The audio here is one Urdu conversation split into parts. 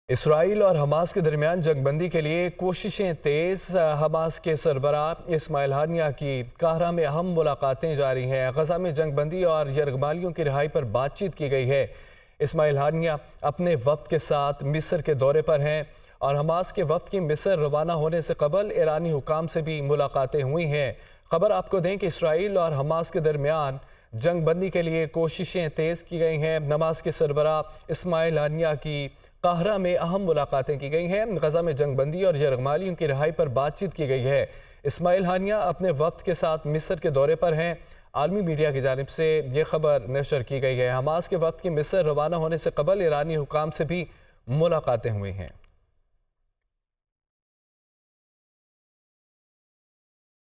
اسرائیل اور حماس کے درمیان جنگ بندی کے لیے کوششیں تیز۔ حماس کے سربراہ اسماعیل ہانیہ کی قاہرہ میں اہم ملاقاتیں جاری ہیں۔ غزہ میں جنگ بندی اور یرغمالیوں کی رہائی پر بات چیت کی گئی ہے۔ اسماعیل ہانیہ اپنے وفد کے ساتھ مصر کے دورے پر ہیں اور حماس کے وفد کی مصر روانہ ہونے سے قبل ایرانی حکام سے بھی ملاقاتیں ہوئی ہیں۔ خبر آپ کو دیں کہ اسرائیل اور حماس کے درمیان جنگ بندی کے لیے کوششیں تیز کی گئی ہیں۔ حماس کے سربراہ اسماعیل ہانیہ کی قاہرہ میں اہم ملاقاتیں کی گئی ہیں۔ غزہ میں جنگ بندی اور یرغمالیوں کی رہائی پر بات چیت کی گئی ہے۔ اسماعیل ہانیہ اپنے وفد کے ساتھ مصر کے دورے پر ہیں۔ عالمی میڈیا کی جانب سے یہ خبر نشر کی گئی ہے۔ حماس کے وفد کی مصر روانہ ہونے سے قبل ایرانی حکام سے بھی ملاقاتیں ہوئی ہیں۔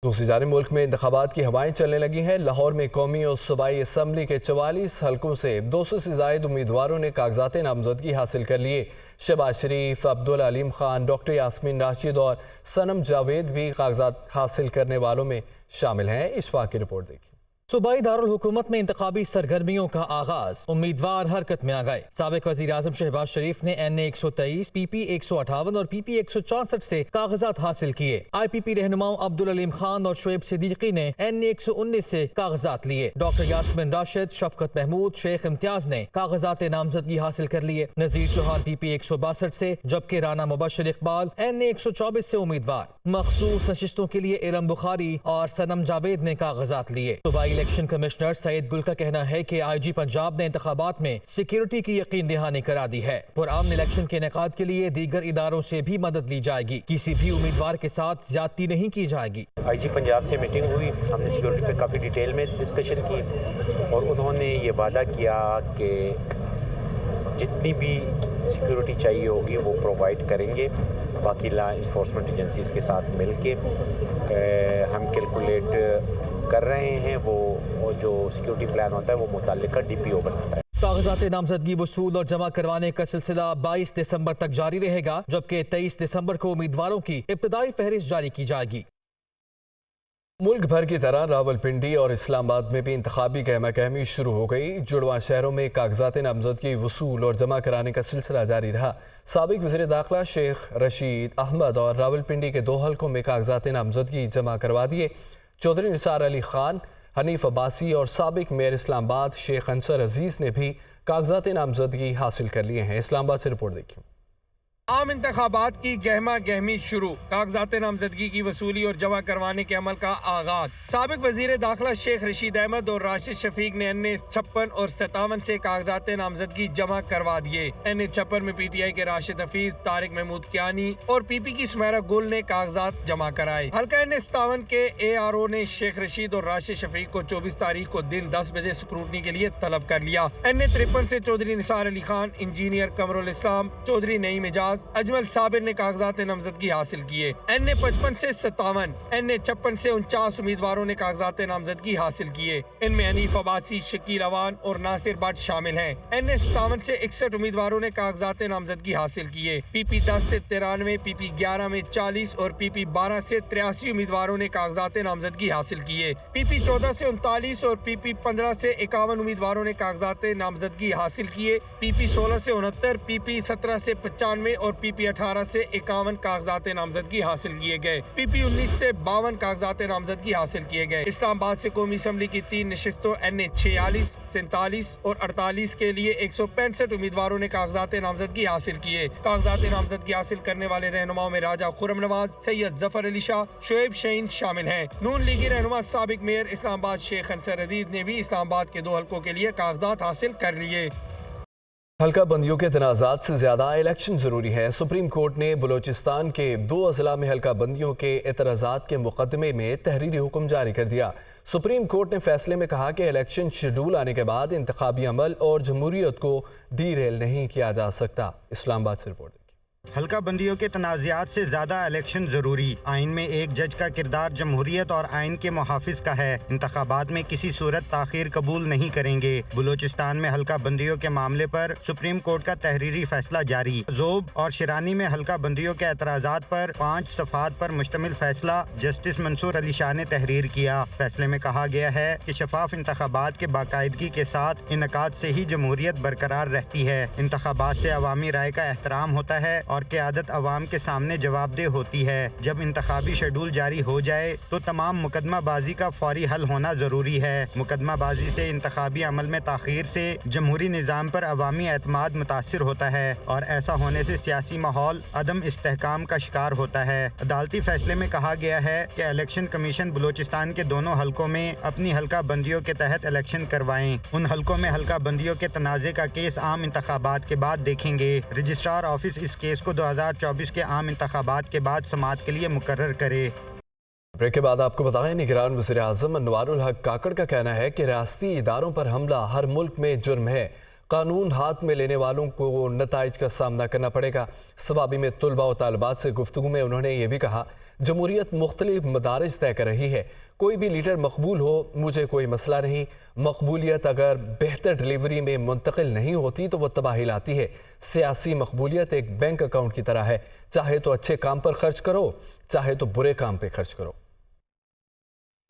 دوسری جانب ملک میں انتخابات کی ہوائیں چلنے لگی ہیں۔ لاہور میں قومی اور صوبائی اسمبلی کے 44 حلقوں سے 200 سے زائد امیدواروں نے کاغذات نامزدگی حاصل کر لیے۔ شہباز شریف، عبدالعلیم خان، ڈاکٹر یاسمین راشد اور صنم جاوید بھی کاغذات حاصل کرنے والوں میں شامل ہیں۔ اشفاق کی رپورٹ دیکھیں۔ صوبائی دارالحکومت میں انتخابی سرگرمیوں کا آغاز، امیدوار حرکت میں آ گئے۔ سابق وزیر اعظم شہباز شریف نے این اے 123، پی پی 158 اور پی پی 164 سے کاغذات حاصل کیے۔ آئی پی پی رہنماؤں عبدالعلیم خان اور شعیب صدیقی نے این اے 119 سے کاغذات لیے۔ ڈاکٹر یاسمین راشد، شفقت محمود، شیخ امتیاز نے کاغذات نامزدگی حاصل کر لیے۔ نذیر چوہان پی پی 162 سے، جبکہ رانا مبشر اقبال این اے 124 سے امیدوار۔ مخصوص نشستوں کے لیے ارم بخاری اور صنم جاوید نے کاغذات لیے۔ صوبائی الیکشن کمشنر سعید گل کا کہنا ہے کہ آئی جی پنجاب نے انتخابات میں سیکیورٹی کی یقین دہانی کرا دی ہے۔ پرامن الیکشن کے انعقاد کے لیے دیگر اداروں سے بھی مدد لی جائے گی۔ کسی بھی امیدوار کے ساتھ زیادتی نہیں کی جائے گی۔ آئی جی پنجاب سے میٹنگ ہوئی، ہم نے سیکیورٹی پہ کافی ڈیٹیل میں ڈسکشن کی اور انہوں نے یہ وعدہ کیا کہ جتنی بھی سیکیورٹی چاہیے ہوگی وہ پرووائڈ کریں گے۔ باقی لا انفورسمنٹ ایجنسیز کے ساتھ مل کے ہم کیلکولیٹ کر رہے ہیں، وہ جو سیکیورٹی پلان ہوتا ہے وہ متعلقہ ڈی پی او بناتا ہے۔ کاغذات نامزدگی وصول اور جمع کروانے کا سلسلہ 22 دسمبر تک جاری رہے گا، جبکہ 23 دسمبر کو امیدواروں کی ابتدائی فہرست جاری کی جائے گی۔ ملک بھر کی طرح راولپنڈی اور اسلام آباد میں بھی انتخابی گہما گہمی شروع ہو گئی۔ جڑواں شہروں میں کاغذات نامزدگی وصول اور جمع کرانے کا سلسلہ جاری رہا۔ سابق وزیر داخلہ شیخ رشید احمد اور راولپنڈی کے 2 حلقوں میں کاغذات نامزدگی جمع کروا دیے۔ چودھری نثار علی خان، حنیف عباسی اور سابق میئر اسلام آباد شیخ انصر عزیز نے بھی کاغذات نامزدگی حاصل کر لیے ہیں۔ اسلام آباد سے رپورٹ دیکھیں۔ عام انتخابات کی گہما گہمی شروع، کاغذات نامزدگی کی وصولی اور جمع کروانے کے عمل کا آغاز۔ سابق وزیر داخلہ شیخ رشید احمد اور راشد شفیق نے این اے 56 اور 57 سے کاغذات نامزدگی جمع کروا دیے۔ این اے 56 میں پی ٹی آئی کے راشد حفیظ، طارق محمود کیانی اور پی پی کی سمیرہ گل نے کاغذات جمع کرائے۔ حلقہ این اے 57 کے اے آر او نے شیخ رشید اور راشد شفیق کو 24 تاریخ کو دن 10 بجے سکروٹنی کے لیے طلب کر لیا۔ این اے 53 سے چودھری نثار علی خان، انجینئر قمر الاسلام، چودھری نعیم اعجاز، اجمل صابر نے کاغذات نامزدگی حاصل کیے۔ این اے 55 سے 57، این اے 56 سے 49 امیدواروں نے کاغذات نامزدگی حاصل کیے۔ ان میں حنیف عباسی، شکیل اوان اور ناصر بٹ شامل ہیں۔ این اے 57 سے 61 امیدواروں نے کاغذات نامزدگی حاصل کیے۔ پی پی 10 سے 93، پی پی 11 میں 40 اور پی پی 12 سے 83 امیدواروں نے کاغذات نامزدگی حاصل کیے۔ پی پی 14 سے 39 اور پی پی 15 سے 51 امیدواروں نے کاغذات نامزدگی حاصل کیے۔ پی پی 16 سے 69، پی پی 17 سے 95 اور پی پی 18 سے 51 کاغذات نامزدگی حاصل کیے گئے۔ پی پی 19 سے 52 کاغذات نامزدگی حاصل کیے گئے۔ اسلام آباد سے قومی اسمبلی کی 3 نشستوں این اے 46، 47 اور 48 کے لیے 165 امیدواروں نے کاغذات نامزدگی حاصل کیے۔ کاغذات نامزدگی حاصل کرنے والے رہنماؤں میں راجہ خرم نواز، سید ظفر علی شاہ، شعیب شہین شامل ہیں۔ نون لیگی رہنما سابق میئر اسلام آباد شیخ انصر عزیز نے بھی اسلام آباد کے 2 حلقوں کے لیے کاغذات حاصل کر لیے۔ حلقہ بندیوں کے تنازعات سے زیادہ الیکشن ضروری ہے۔ سپریم کورٹ نے بلوچستان کے 2 اضلاع میں حلقہ بندیوں کے اعتراضات کے مقدمے میں تحریری حکم جاری کر دیا۔ سپریم کورٹ نے فیصلے میں کہا کہ الیکشن شیڈول آنے کے بعد انتخابی عمل اور جمہوریت کو ڈی ریل نہیں کیا جا سکتا۔ اسلام آباد سے رپورٹ دیکھیں۔ حلقہ بندیوں کے تنازعات سے زیادہ الیکشن ضروری، آئین میں ایک جج کا کردار جمہوریت اور آئین کے محافظ کا ہے، انتخابات میں کسی صورت تاخیر قبول نہیں کریں گے۔ بلوچستان میں حلقہ بندیوں کے معاملے پر سپریم کورٹ کا تحریری فیصلہ جاری، ذوب اور شیرانی میں حلقہ بندیوں کے اعتراضات پر 5 صفحات پر مشتمل فیصلہ جسٹس منصور علی شاہ نے تحریر کیا۔ فیصلے میں کہا گیا ہے کہ شفاف انتخابات کے باقاعدگی کے ساتھ انعقاد سے ہی جمہوریت برقرار رہتی ہے، انتخابات سے عوامی رائے کا احترام ہوتا ہے اور قیادت عوام کے سامنے جواب دہ ہوتی ہے۔ جب انتخابی شیڈول جاری ہو جائے تو تمام مقدمہ بازی کا فوری حل ہونا ضروری ہے۔ مقدمہ بازی سے انتخابی عمل میں تاخیر سے جمہوری نظام پر عوامی اعتماد متاثر ہوتا ہے اور ایسا ہونے سے سیاسی ماحول عدم استحکام کا شکار ہوتا ہے۔ عدالتی فیصلے میں کہا گیا ہے کہ الیکشن کمیشن بلوچستان کے دونوں حلقوں میں اپنی حلقہ بندیوں کے تحت الیکشن کروائیں۔ ان حلقوں میں حلقہ بندیوں کے تنازع کا کیس عام انتخابات کے بعد دیکھیں گے۔ رجسٹرار آفس اس کیس کو 2024 کے عام انتخابات کے بعد سماعت کے لیے مقرر کرے۔ بریک کے بعد آپ کو بتائیں، نگران وزیر اعظم انوار الحق کاکڑ کا کہنا ہے کہ ریاستی اداروں پر حملہ ہر ملک میں جرم ہے، قانون ہاتھ میں لینے والوں کو نتائج کا سامنا کرنا پڑے گا۔ سوابی میں طلباء و طالبات سے گفتگو میں انہوں نے یہ بھی کہا، جمہوریت مختلف مدارج طے کر رہی ہے، کوئی بھی لیڈر مقبول ہو، مجھے کوئی مسئلہ نہیں، مقبولیت اگر بہتر ڈیلیوری میں منتقل نہیں ہوتی تو وہ تباہی لاتی ہے۔ سیاسی مقبولیت ایک بینک اکاؤنٹ کی طرح ہے، چاہے تو اچھے کام پر خرچ کرو، چاہے تو برے کام پہ خرچ کرو۔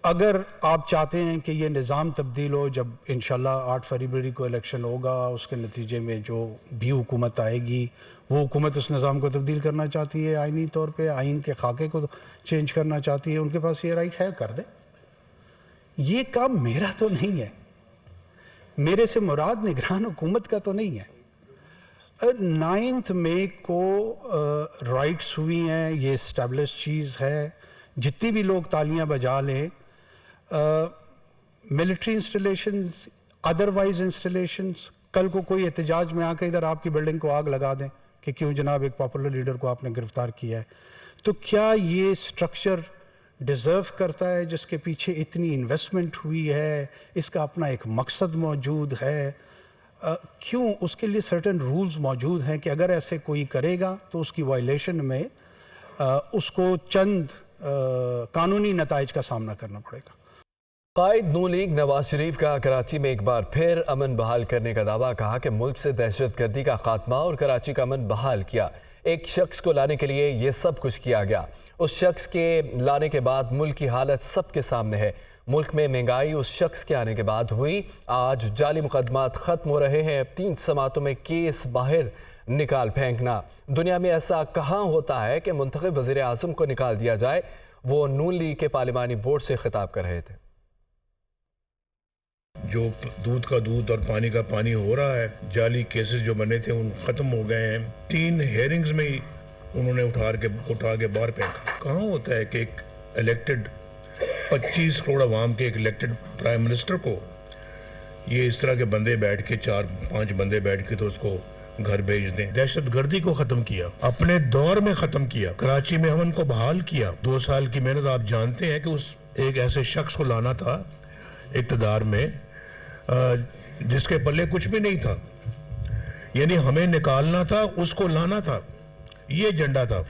اگر آپ چاہتے ہیں کہ یہ نظام تبدیل ہو، جب انشاءاللہ 8 فروری کو الیکشن ہوگا، اس کے نتیجے میں جو بھی حکومت آئے گی وہ حکومت اس نظام کو تبدیل کرنا چاہتی ہے، آئینی طور پہ آئین کے خاکے کو چینج کرنا چاہتی ہے، ان کے پاس یہ رائٹ ہے، کر دیں۔ یہ کام میرا تو نہیں ہے، میرے سے مراد نگران حکومت کا تو نہیں ہے۔ 9 مئی کو رائٹس ہوئی ہیں، یہ اسٹیبلش چیز ہے، جتنی بھی لوگ تالیاں بجا لیں، ملٹری انسٹالیشنز، ادروائز انسٹالیشنز، کل کو کوئی احتجاج میں آ کے ادھر آپ کی بلڈنگ کو آگ لگا دیں کہ کیوں جناب ایک پاپولر لیڈر کو آپ نے گرفتار کیا ہے، تو کیا یہ سٹرکچر ڈیزرو کرتا ہے جس کے پیچھے اتنی انویسٹمنٹ ہوئی ہے، اس کا اپنا ایک مقصد موجود ہے؟ کیوں اس کے لیے سرٹن رولز موجود ہیں کہ اگر ایسے کوئی کرے گا تو اس کی وائلیشن میں اس کو چند قانونی نتائج کا سامنا کرنا پڑے گا۔ قائد نون لیگ نواز شریف کا کراچی میں ایک بار پھر امن بحال کرنے کا دعویٰ، کہا کہ ملک سے دہشت گردی کا خاتمہ اور کراچی کا امن بحال کیا، ایک شخص کو لانے کے لیے یہ سب کچھ کیا گیا، اس شخص کے لانے کے بعد ملک کی حالت سب کے سامنے ہے، ملک میں مہنگائی اس شخص کے آنے کے بعد ہوئی، آج جعلی مقدمات ختم ہو رہے ہیں، 3 سماعتوں میں کیس باہر نکال پھینکنا، دنیا میں ایسا کہاں ہوتا ہے کہ منتخب وزیر اعظم کو نکال دیا جائے۔ وہ نون لیگ کے پارلیمانی بورڈ سے خطاب کر رہے تھے۔ جو دودھ کا دودھ اور پانی کا پانی ہو رہا ہے، جعلی کیسز جو بنے تھے ان ختم ہو گئے ہیں، 3 ہیئرنگز میں ہی انہوں نے اٹھا کے باہر پھینکا۔ کہاں ہوتا ہے کہ ایک الیکٹڈ 25 کروڑ عوام کے ایک الیکٹڈ پرائم منسٹر کو یہ اس طرح کے بندے بیٹھ کے 4-5 بندے بیٹھ کے تو اس کو گھر بھیج دیں۔ دہشت گردی کو ختم کیا، اپنے دور میں ختم کیا، کراچی میں امن کو بحال کیا۔ 2 سال کی محنت، آپ جانتے ہیں کہ اس ایک ایسے شخص کو لانا تھا اقتدار میں جس کے پلے کچھ بھی نہیں تھا، یعنی ہمیں نکالنا تھا، اس کو لانا تھا، یہ ایجنڈا تھا۔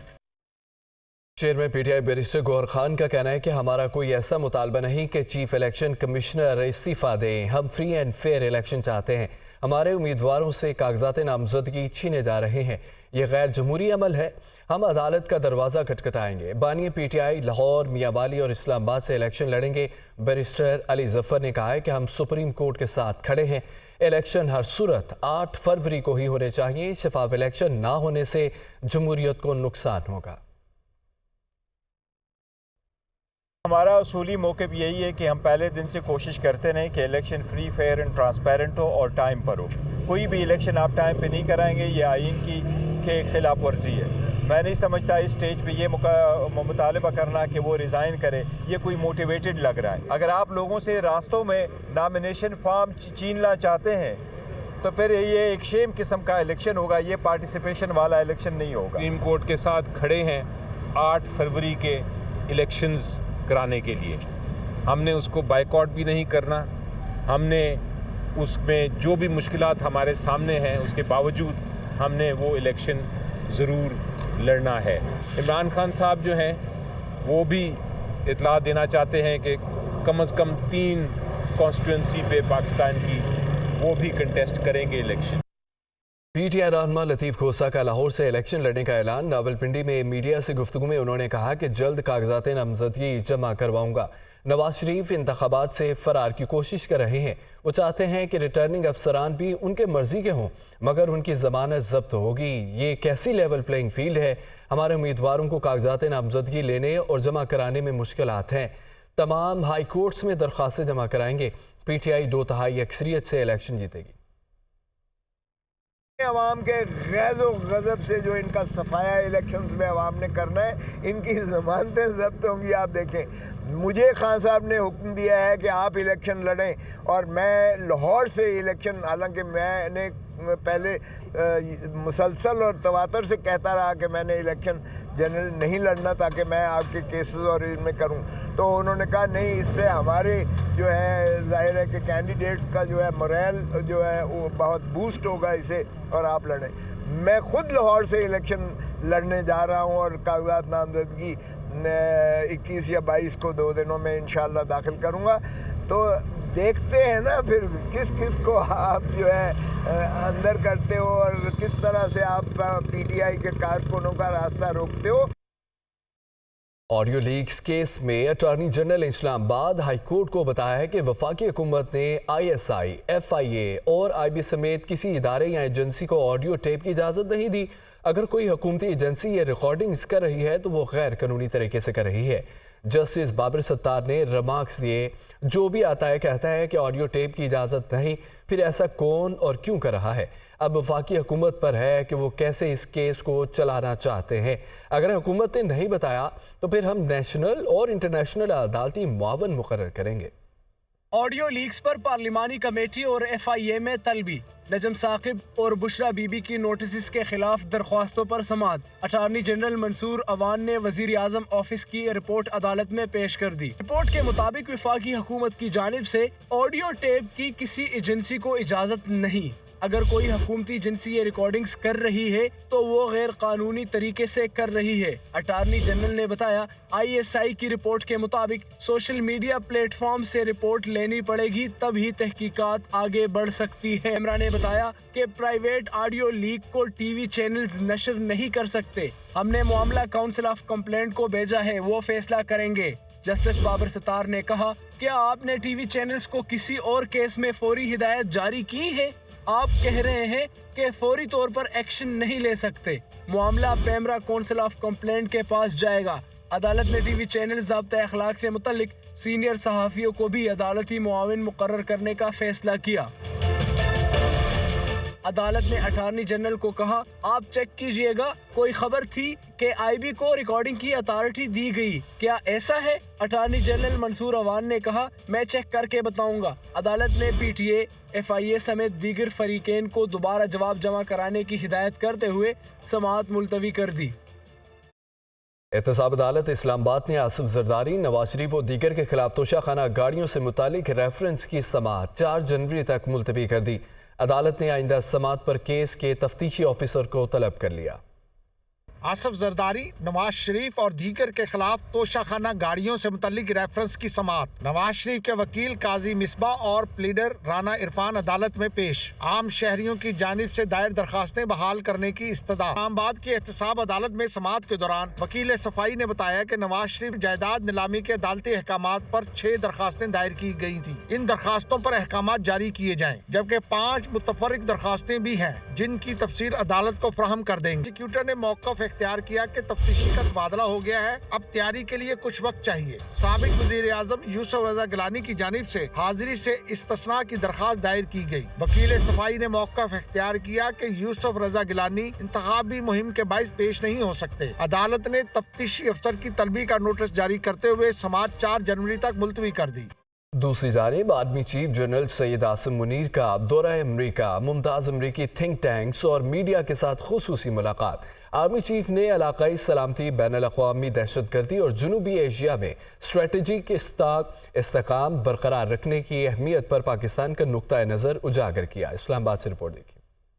شہر میں پی ٹی آئی بیرسٹر گوہر خان کا کہنا ہے کہ ہمارا کوئی ایسا مطالبہ نہیں کہ چیف الیکشن کمشنر استعفیٰ دیں، ہم فری اینڈ فیئر الیکشن چاہتے ہیں، ہمارے امیدواروں سے کاغذات نامزدگی چھینے جا رہے ہیں، یہ غیر جمہوری عمل ہے، ہم عدالت کا دروازہ کھٹکھٹائیں گے۔ بانی پی ٹی آئی لاہور، میاں والی اور اسلام آباد سے الیکشن لڑیں گے۔ بیرسٹر علی ظفر نے کہا ہے کہ ہم سپریم کورٹ کے ساتھ کھڑے ہیں، الیکشن ہر صورت 8 فروری کو ہی ہونے چاہیے، شفاف الیکشن نہ ہونے سے جمہوریت کو نقصان ہوگا۔ ہمارا اصولی موقف یہی ہے کہ ہم پہلے دن سے کوشش کرتے رہیں کہ election free, fair and transparent ہو اور ٹائم پر ہو۔ کوئی بھی الیکشن آپ ٹائم پہ نہیں کرائیں گے، یہ آئین کی خلاف ورزی ہے۔ میں نہیں سمجھتا اس سٹیج پہ یہ مطالبہ کرنا کہ وہ ریزائن کرے، یہ کوئی موٹیویٹڈ لگ رہا ہے۔ اگر آپ لوگوں سے راستوں میں نامینیشن فارم چھیننا چاہتے ہیں تو پھر یہ ایک شیم قسم کا الیکشن ہوگا، یہ پارٹیسپیشن والا الیکشن نہیں ہوگا۔ سپریم کورٹ کے ساتھ کھڑے ہیں 8 فروری کے الیکشنز کرانے کے لیے۔ ہم نے اس کو بائیکاٹ بھی نہیں کرنا، ہم نے اس میں جو بھی مشکلات ہمارے سامنے ہیں اس کے باوجود ہم نے وہ الیکشن ضرور لڑنا ہے. عمران خان صاحب جو ہیں وہ بھی اطلاع دینا چاہتے ہیں کہ کم از کم 3 کانسٹیٹوئنسی پہ پاکستان کی وہ بھی کنٹیسٹ کریں گے الیکشن. پی ٹی آئی رہنما لطیف کھوسہ کا لاہور سے الیکشن لڑنے کا اعلان. راولپنڈی میں میڈیا سے گفتگو میں انہوں نے کہا کہ جلد کاغذات نامزدگی جمع کرواؤں گا. نواز شریف انتخابات سے فرار کی کوشش کر رہے ہیں. وہ چاہتے ہیں کہ ریٹرننگ افسران بھی ان کے مرضی کے ہوں مگر ان کی ضمانت ضبط ہوگی. یہ کیسی لیول پلینگ فیلڈ ہے؟ ہمارے امیدواروں کو کاغذات نامزدگی لینے اور جمع کرانے میں مشکلات ہیں. تمام ہائی کورٹس میں درخواستیں جمع کرائیں گے. پی ٹی آئی 2/3 اکثریت سے الیکشن جیتے گی. عوام کے غیظ و غضب سے جو ان کا صفایا الیکشنز میں عوام نے کرنا ہے ان کی ضمانتیں ضبط ہوں گی. آپ دیکھیں مجھے خان صاحب نے حکم دیا ہے کہ آپ الیکشن لڑیں اور میں لاہور سے الیکشن، حالانکہ میں نے پہلے مسلسل اور تواتر سے کہتا رہا کہ میں نے الیکشن جنرل نہیں لڑنا تاکہ میں آپ کے کیسز اور ان میں کروں، تو انہوں نے کہا نہیں، اس سے ہمارے جو ہے ظاہر ہے کہ کینڈیڈیٹس کا جو ہے موریل جو ہے وہ بہت بوسٹ ہوگا اسے اور آپ لڑیں. میں خود لاہور سے الیکشن لڑنے جا رہا ہوں اور کاغذات نامزدگی 21 یا 22 کو 2 دنوں میں انشاءاللہ داخل کروں گا. تو دیکھتے ہیں نا پھر کس کس کو آپ جو ہے اندر کرتے ہو اور کس طرح سے آپ پی ٹی آئی کے کارکنوں کا راستہ روکتے ہو. آڈیو لیکس کیس میں اٹارنی جنرل اسلام آباد ہائی کورٹ کو بتایا ہے کہ وفاقی حکومت نے ISI، FIA اور IB سمیت کسی ادارے یا ایجنسی کو آڈیو ٹیپ کی اجازت نہیں دی. اگر کوئی حکومتی ایجنسی یہ ریکارڈنگز کر رہی ہے تو وہ غیر قانونی طریقے سے کر رہی ہے. جسٹس بابر ستار نے ریمارکس دیے، جو بھی آتا ہے کہتا ہے کہ آڈیو ٹیپ کی اجازت نہیں، پھر ایسا کون اور کیوں کر رہا ہے؟ اب وفاقی حکومت پر ہے کہ وہ کیسے اس کیس کو چلانا چاہتے ہیں. اگر حکومت نے نہیں بتایا تو پھر ہم نیشنل اور انٹرنیشنل عدالتی معاون مقرر کریں گے. آڈیو لیکس پر پارلیمانی کمیٹی اور FIA میں طلبی. نجم ثاقب اور بشرا بی بی کی نوٹسز کے خلاف درخواستوں پر سماعت. اٹارنی جنرل منصور اوان نے وزیر اعظم آفس کی رپورٹ عدالت میں پیش کر دی. رپورٹ کے مطابق وفاقی حکومت کی جانب سے آڈیو ٹیپ کی کسی ایجنسی کو اجازت نہیں. اگر کوئی حکومتی ایجنسی یہ ریکارڈنگز کر رہی ہے تو وہ غیر قانونی طریقے سے کر رہی ہے. اٹارنی جنرل نے بتایا ISI کی رپورٹ کے مطابق سوشل میڈیا پلیٹ فارم سے رپورٹ لینی پڑے گی تب ہی تحقیقات آگے بڑھ سکتی ہے. عمران نے بتایا کہ پرائیویٹ آڈیو لیک کو ٹی وی چینلز نشر نہیں کر سکتے. ہم نے معاملہ کاؤنسل آف کمپلینٹ کو بھیجا ہے، وہ فیصلہ کریں گے. جسٹس بابر ستار نے کہا کیا آپ نے ٹی وی چینلز کو کسی اور کیس میں فوری ہدایت جاری کی ہے؟ آپ کہہ رہے ہیں کہ فوری طور پر ایکشن نہیں لے سکتے. معاملہ پیمرا کونسل آف کمپلینٹ کے پاس جائے گا. عدالت نے ٹی وی چینل ضابطۂ اخلاق سے متعلق سینئر صحافیوں کو بھی عدالتی معاون مقرر کرنے کا فیصلہ کیا. عدالت نے اٹارنی جنرل کو کہا آپ چیک کیجئے گا، کوئی خبر تھی کہ IB کو ریکارڈنگ کی اتھارٹی دی گئی، کیا ایسا ہے؟ اٹارنی جنرل منصور اوان نے کہا میں چیک کر کے بتاؤں گا. عدالت نے PTA، FIA سمیت دیگر فریقین کو دوبارہ جواب جمع کرانے کی ہدایت کرتے ہوئے سماعت ملتوی کر دی. احتساب عدالت اسلام آباد نے آصف زرداری، نواز شریف و دیگر کے خلاف توشہ خانہ گاڑیوں سے متعلق ریفرنس کی سماعت 4 جنوری تک ملتوی کر دی. عدالت نے آئندہ سماعت پر کیس کے تفتیشی آفیسر کو طلب کر لیا. آصف زرداری، نواز شریف اور دیگر کے خلاف توشہ خانہ گاڑیوں سے متعلق ریفرنس کی سماعت. نواز شریف کے وکیل قاضی مصباح اور پلیڈر رانا عرفان عدالت میں پیش. عام شہریوں کی جانب سے دائر درخواستیں بحال کرنے کی استدعا. اسلام آباد کی احتساب عدالت میں سماعت کے دوران وکیل صفائی نے بتایا کہ نواز شریف جائیداد نیلامی کے عدالتی احکامات پر 6 درخواستیں دائر کی گئی تھیں. ان درخواستوں پر احکامات جاری کیے جائیں، جبکہ 5 متفرق درخواستیں بھی ہیں جن کی تفصیل عدالت کو فراہم کر دیں گے. پروسیکیوٹر نے موقف اختیار کیا کہ تفتیشی کا تبادلہ ہو گیا ہے، اب تیاری کے لیے کچھ وقت چاہیے. سابق وزیر اعظم یوسف رضا گیلانی کی جانب سے حاضری سے استثناء کی درخواست دائر کی گئی. وکیل صفائی نے موقف اختیار کیا کہ یوسف رضا گیلانی انتخابی مہم کے باعث پیش نہیں ہو سکتے. عدالت نے تفتیشی افسر کی طلبی کا نوٹس جاری کرتے ہوئے سماعت 4 جنوری تک ملتوی کر دی. دوسری جانب army chief general Syed Asim Munir کا دورہ امریکہ، ممتاز امریکی تھنک ٹینکس اور میڈیا کے ساتھ خصوصی ملاقات. آرمی چیف نے علاقائی سلامتی، بین الاقوامی دہشت گردی اور جنوبی ایشیا میں اسٹریٹجک استحکام برقرار رکھنے کی اہمیت پر پاکستان کا نقطہ نظر اجاگر کیا. اسلام آباد سے رپورٹ دیکھیں.